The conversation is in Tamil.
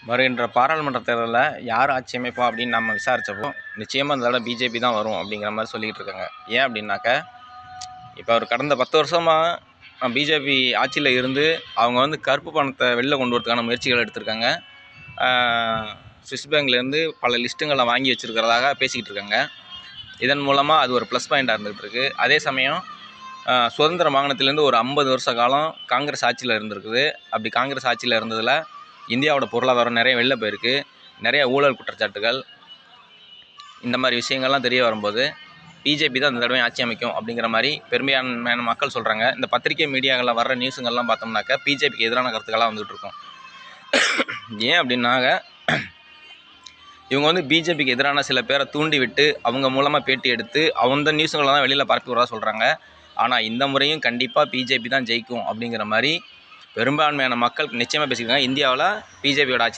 வருகின்ற பாராளுமன்ற தேர்தலில் யார் ஆட்சி அமைப்போம் அப்படின்னு நம்ம விசாரித்தப்போ நிச்சயமாக இந்த தடவை பிஜேபி தான் வரும் அப்படிங்கிற மாதிரி சொல்லிகிட்டு இருக்காங்க. ஏன் அப்படின்னாக்க, இப்போ ஒரு கடந்த 10 வருஷமாக பிஜேபி ஆட்சியில் இருந்து அவங்க கருப்பு பணத்தை வெளில கொண்டு வரதுக்கான முயற்சிகள் எடுத்திருக்காங்க. ஸ்விஸ் பேங்க்லேருந்து பல லிஸ்ட்டுங்களை வாங்கி வச்சுருக்கிறதாக பேசிக்கிட்டு இருக்காங்க. இதன் மூலமாக அது ஒரு ப்ளஸ் பாயிண்டாக இருந்துகிட்டு இருக்குது. அதே சமயம் சுதந்திர வாங்கினத்துலேருந்து ஒரு 50 வருஷ காலம் காங்கிரஸ் ஆட்சியில் இருந்திருக்குது. அப்படி காங்கிரஸ் ஆட்சியில் இருந்ததில் இந்தியாவோட பொருளாதாரம் நிறைய வெளில போயிருக்கு. நிறைய ஊழல் குற்றச்சாட்டுகள், இந்த மாதிரி விஷயங்கள்லாம் தெரிய வரும்போது பிஜேபி தான் இந்த தடவை ஆட்சி அமைக்கும் அப்படிங்கிற மாதிரி பெரும்பான்மையான மக்கள் சொல்கிறாங்க. இந்த பத்திரிகை மீடியாக்களில் வர்ற நியூஸுங்கள்லாம் பார்த்தோம்னாக்கா பிஜேபிக்கு எதிரான கருத்துக்களாக வந்துகிட்டு இருக்கும். ஏன் அப்படின்னாக, இவங்க பிஜேபிக்கு எதிரான சில பேரை தூண்டி விட்டு அவங்க மூலமாக பேட்டி எடுத்து அந்த நியூஸுங்களை தான் வெளியில் பரப்பி விடுறதா சொல்கிறாங்க. ஆனால் இந்த முறையும் கண்டிப்பாக பிஜேபி தான் ஜெயிக்கும் அப்படிங்கிற மாதிரி பெரும்பான்மையான மக்கள் நிச்சயமாக பேசிக்கிறாங்க. இந்தியாவில் பிஜேபியோட ஆட்சி தான்